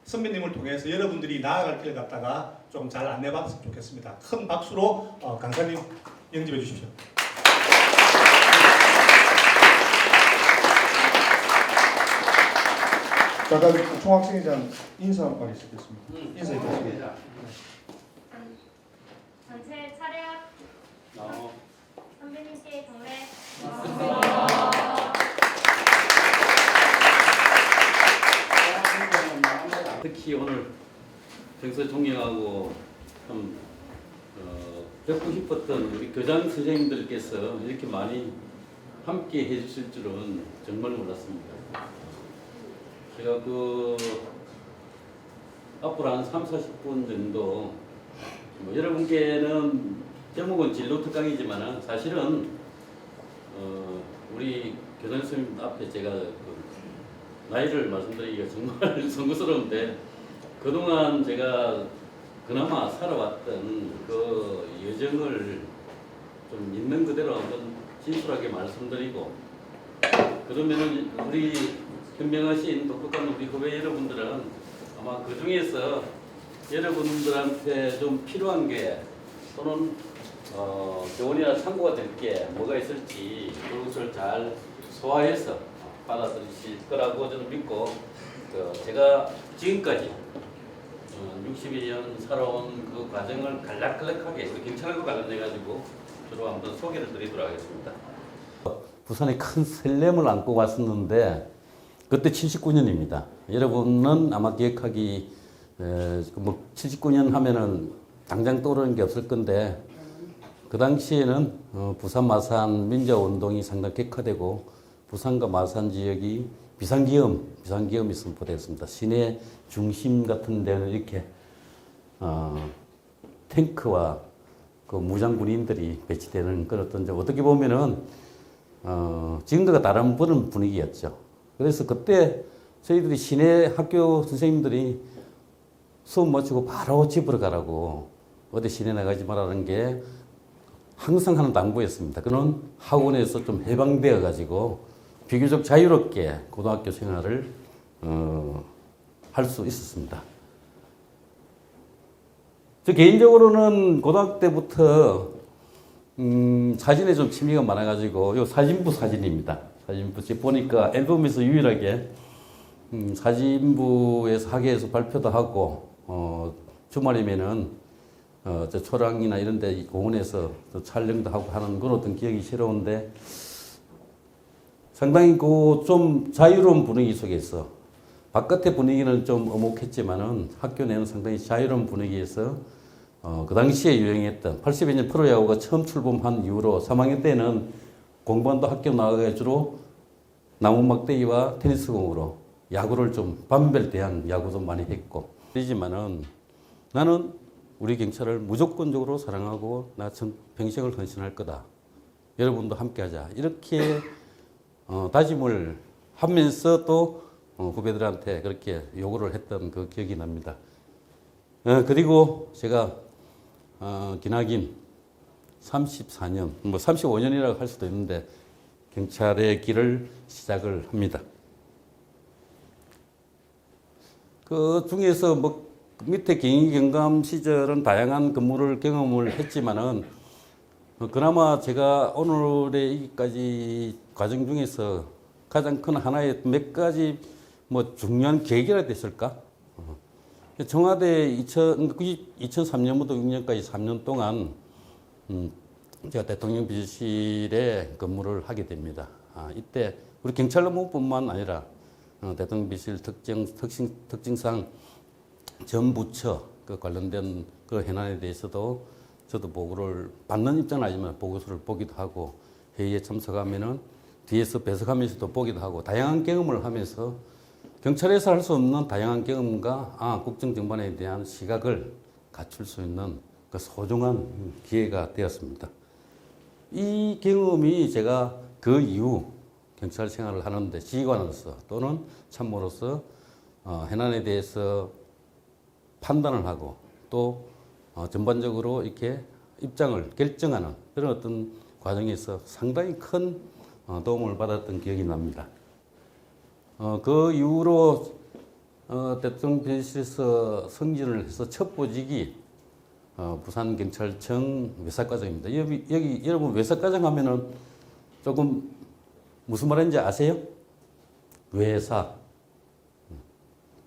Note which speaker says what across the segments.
Speaker 1: 선배님을 통해서 여러분들이 나아갈 길을 갖다가 좀 잘 안내받았으면 좋겠습니다. 큰 박수로 강사님 영접해 주십시오.
Speaker 2: 잠깐 총학생회장 인사 한 말 있겠습니다. 인사 있겠습니다.
Speaker 3: 전체 차렷. 선배님께 경례.
Speaker 4: 특히 오늘 평소 존경하고 좀 뵙고 싶었던 우리 교장 선생님들께서 이렇게 많이 함께 해주실 줄은 정말 몰랐습니다. 제가 앞으로 한 30-40분 정도 여러분께는 제목은 진로 특강이지만 사실은 우리 교장 선생님 앞에 제가 나이를 말씀드리기가 정말 송구스러운데 그동안 제가 그나마 살아왔던 그 여정을 좀 있는 그대로 한번 진솔하게 말씀드리고 그러면은 우리 현명하신 똑똑한 우리 후배 여러분들은 아마 그 중에서 여러분들한테 좀 필요한 게 또는 교훈이나 참고가 될 게 뭐가 있을지 그것을 잘 소화해서 받아들이실 거라고 저는 믿고 제가 지금까지 60여 년 살아온 그 과정을 간략간략하게 경찰과 관련해 가지고 주로 한번 소개를 드리도록 하겠습니다. 부산에 큰 설렘을 안고 왔었는데 그때 79년입니다. 여러분은 아마 기억하기 79년 하면은 당장 떠오르는 게 없을 건데 그 당시에는 부산 마산 민주화운동이 상당히 격화되고 부산과 마산 지역이 비상기험이 선포되었습니다. 시내 중심 같은 데는 이렇게 탱크와 그 무장 군인들이 배치되는 그런 어떤 어떻게 보면은 지금과 다른 그런 분위기였죠. 그래서 그때 저희들이 시내 학교 선생님들이 수업 마치고 바로 집으로 가라고 어디 시내 나가지 말라는 게 항상 하는 당부였습니다. 그는 학원에서 좀 해방되어 가지고 비교적 자유롭게 고등학교 생활을 할 수 있었습니다. 저 개인적으로는 고등학교 때부터 사진에 좀 취미가 많아가지고 이 사진부 사진입니다. 사진부 보니까 앨범에서 유일하게 사진부에서 학예에서 발표도 하고 주말이면은 저 초랑이나 이런 데 공원에서 촬영도 하고 하는 그런 어떤 기억이 새로운데 상당히 좀 자유로운 분위기 속에서 바깥의 분위기는 좀 엄혹했지만은 학교 내는 상당히 자유로운 분위기에서 그 당시에 유행했던 82년 프로야구가 처음 출범한 이후로 3학년 때는 공부한도 학교 나가가지고 나무 막대기와 테니스공으로 야구를 좀 반별 대항 야구도 많이 했고 그렇지만은 나는 우리 경찰을 무조건적으로 사랑하고 나 평생을 헌신할 거다. 여러분도 함께하자. 이렇게 다짐을 하면서 또 후배들한테 그렇게 요구를 했던 그 기억이 납니다. 그리고 제가 기나긴 34년, 35년이라고 할 수도 있는데 경찰의 길을 시작을 합니다. 그 중에서 밑에 경위경감 시절은 다양한 근무를 경험을 했지만은 그나마 제가 오늘의 이기까지 과정 중에서 가장 큰 하나의 몇 가지 중요한 계기가 됐을까? 청와대 2003년부터 6년까지 3년 동안 제가 대통령 비서실에 근무를 하게 됩니다. 이때 우리 경찰 업무뿐만 아니라 대통령 비서실 특징상 전 부처 그 관련된 그 현안에 대해서도 저도 보고를 받는 입장은 아니지만 보고서를 보기도 하고 회의에 참석하면은 뒤에서 배석하면서도 보기도 하고 다양한 경험을 하면서 경찰에서 할 수 없는 다양한 경험과 국정정반에 대한 시각을 갖출 수 있는 그 소중한 기회가 되었습니다. 이 경험이 제가 그 이후 경찰 생활을 하는데 지휘관으로서 또는 참모로서 현안에 대해서 판단을 하고 또 전반적으로 이렇게 입장을 결정하는 그런 어떤 과정에서 상당히 큰 도움을 받았던 기억이 납니다. 그 이후로 대통령실에서 승진을 해서 첫 보직이 부산경찰청 외사과장입니다. 여기 여러분 외사과장 하면은 조금 무슨 말인지 아세요? 외사.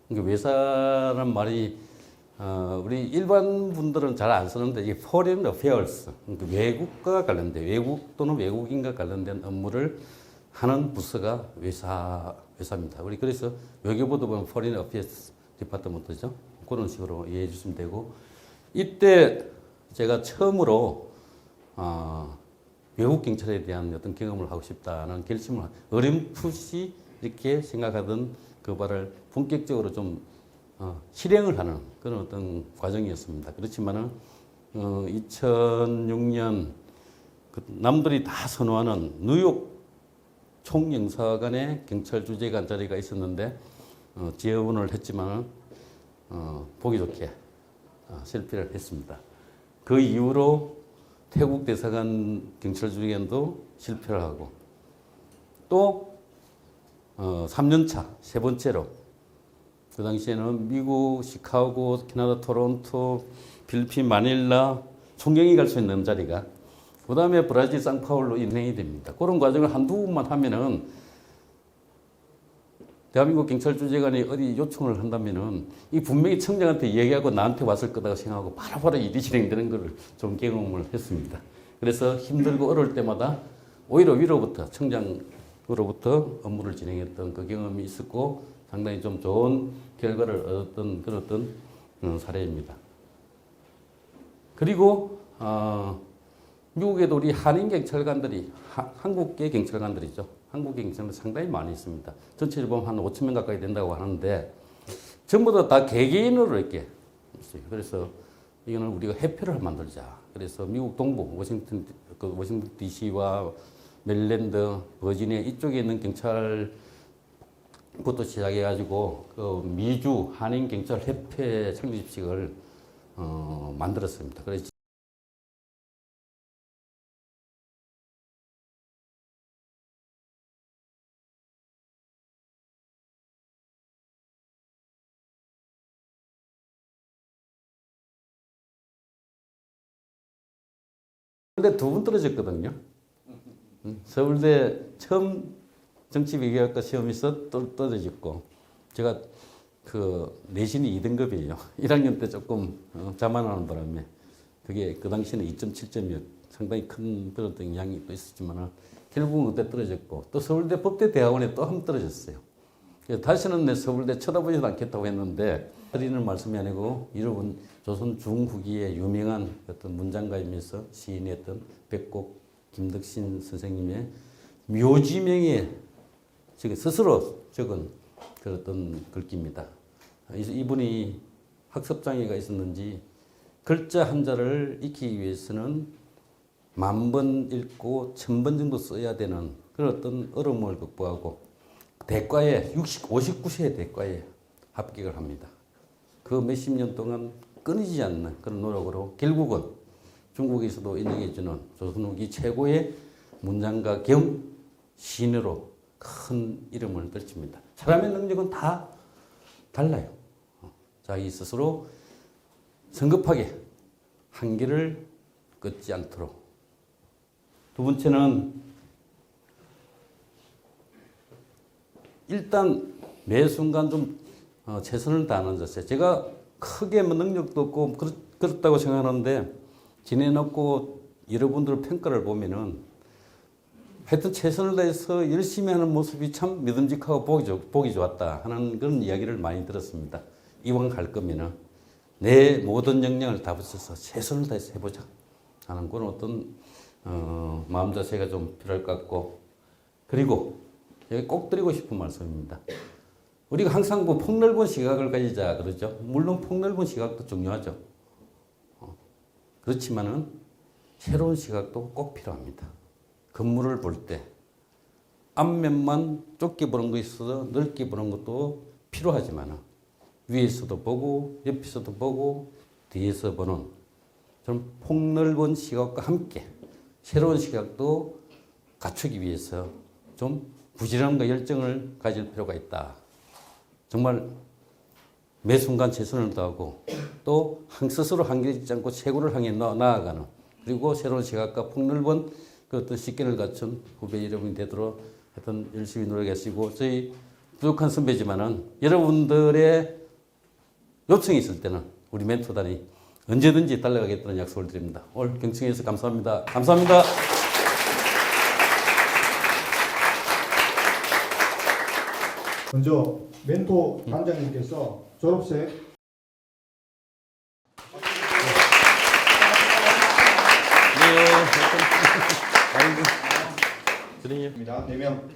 Speaker 4: 그러니까 외사란 말이 우리 일반 분들은 잘 안 쓰는데 이게 Foreign Affairs, 그러니까 외국과 관련된 외국 또는 외국인과 관련된 업무를 하는 부서가 외사입니다. 우리 그래서 외교부도 보면 Foreign Affairs 디파트먼트죠. 그런 식으로 이해해 주시면 되고 이때 제가 처음으로 외국 경찰에 대한 어떤 경험을 하고 싶다는 결심을 어렴풋이 이렇게 생각하던 그 바를 본격적으로 좀 실행을 하는 그런 어떤 과정이었습니다. 그렇지만은 2006년 그 남들이 다 선호하는 뉴욕 총영사관의 경찰 주재관 자리가 있었는데 지원을 했지만은 보기 좋게 실패를 했습니다. 그 이후로 태국 대사관 경찰 주재관도 실패를 하고 또 3년차 세 번째로 그 당시에는 미국 시카고, 캐나다 토론토, 필리핀 마닐라 총경이 갈 수 있는 자리가 그 다음에 브라질 상파울로 인행이 됩니다. 그런 과정을 한두 번만 하면은 대한민국 경찰주재관이 어디 요청을 한다면은 이 분명히 청장한테 얘기하고 나한테 왔을 거다고 생각하고 바로바로 일이 진행되는 것을 좀 경험을 했습니다. 그래서 힘들고 어려울 때마다 오히려 위로부터 청장으로부터 업무를 진행했던 그 경험이 있었고 상당히 좀 좋은 결과를 얻었던 그런 어떤 사례입니다. 그리고 미국에도 우리 한인 경찰관들이 한국계 경찰관들이죠. 한국계 경찰관 상당히 많이 있습니다. 전체를 보면 한 5천 명 가까이 된다고 하는데 전부 다 개개인으로 이렇게 있어요. 그래서 이거는 우리가 협회를 만들자. 그래서 미국 동부 워싱턴 DC와 메릴랜드, 버지니아 이쪽에 있는 경찰부터 시작해가지고 그 미주 한인 경찰 협회 창립식을 만들었습니다. 그래서 근데 두 번 떨어졌거든요. 서울대 처음 정치외교학과 시험에서 떨어졌고 제가 그 내신이 2등급이에요. 1학년 때 조금 자만하는 바람에 그게 그 당시에는 2.7점이었 상당히 큰 그런 영향이 또 있었지만 결국은 그때 떨어졌고 또 서울대 법대 대학원에 또 한 번 떨어졌어요. 다시는 내 서울대 쳐다보지도 않겠다고 했는데 드리는 말씀이 아니고 여러분 조선 중후기의 유명한 어떤 문장가이면서 시인이었던 백곡 김덕신 선생님의 묘지명에 지금 스스로 적은 그 어떤 글귀입니다. 이분이 학습장애가 있었는지 글자 한자를 익히기 위해서는 10,000번 읽고 1,000번 정도 써야 되는 그런 어떤 어려움을 극복하고 대과에 59세 대과에 합격을 합니다. 그 몇십 년 동안 끊이지 않는 그런 노력으로 결국은 중국에서도 인정해주는 조선 후기 최고의 문장가 겸 시인으로 큰 이름을 떨칩니다. 사람의 능력은 다 달라요. 자기 스스로 성급하게 한계를 끊지 않도록. 두 번째는 일단 매 순간 좀 최선을 다하는 자세. 제가 크게 뭐 능력도 없고 그렇다고 생각하는데 지내놓고 여러분들 평가를 보면은 하여튼 최선을 다해서 열심히 하는 모습이 참 믿음직하고 보기 좋았다 하는 그런 이야기를 많이 들었습니다. 이왕 갈 거면은 내 모든 역량을 다 붙여서 최선을 다해서 해보자 하는 그런 어떤 마음 자세가 좀 필요할 것 같고 그리고 여기 꼭 드리고 싶은 말씀입니다. 우리가 항상 뭐 폭넓은 시각을 가지자 그러죠. 물론 폭넓은 시각도 중요하죠. 그렇지만은 새로운 시각도 꼭 필요합니다. 건물을 볼 때 앞면만 좁게 보는 것이 있어서 넓게 보는 것도 필요하지만 위에서도 보고 옆에서도 보고 뒤에서 보는 좀 폭넓은 시각과 함께 새로운 시각도 갖추기 위해서 좀 부지런함과 열정을 가질 필요가 있다. 정말 매 순간 최선을 다하고 또 스스로 한계지 않고 최고를 향해 나아가는 그리고 새로운 시각과 폭넓은 그 어떤 식견을 갖춘 후배 여러분이 되도록 하여튼 열심히 노력하시고 저희 부족한 선배지만은 여러분들의 요청이 있을 때는 우리 멘토단이 언제든지 달려가겠다는 약속을 드립니다. 오늘 경청해 주셔서 감사합니다. 감사합니다.
Speaker 2: 먼저 멘토 단장님께서 졸업생 입니다. 4명.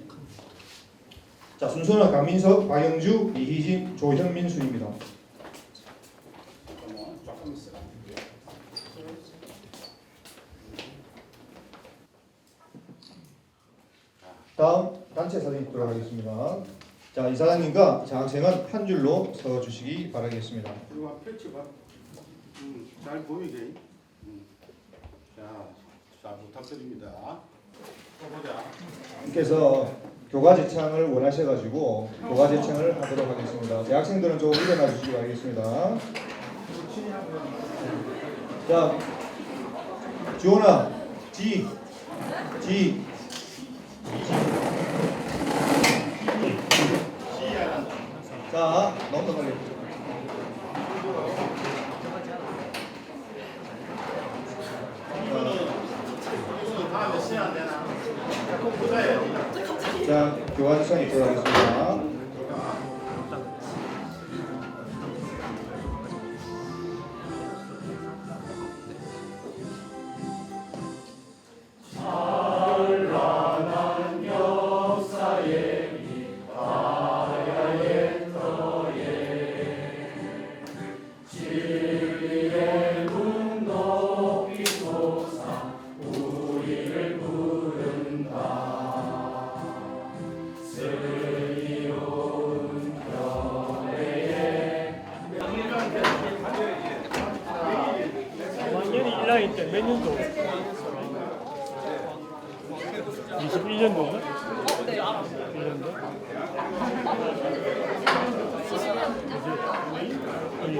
Speaker 2: 자, 순서는 강민석, 박영주, 이희진, 조현민 순입니다. 다음 단체 사진 있도록 하겠습니다. 자, 이사장님과 장학생은 한 줄로 서 주시기 바라겠습니다.
Speaker 3: 이거 펼쳐봐. 잘 보이게. 자, 잘 부탁드립니다. 또 보자.
Speaker 2: 님께서 교과 제창을 원하셔가지고 교과 제창을 하도록 하겠습니다. 대학생들은 조금 일어나 주시기 바라겠습니다. 자, 지원아, 지. 자, 넘어가게.
Speaker 3: 다음에 시간 되나? 꼭 보자야지.
Speaker 2: 자, 교과 제창 있도록 하겠습니다.
Speaker 5: 작년에 1학년 때 몇 년도? 21년도인가? 네. 21년도? 아니,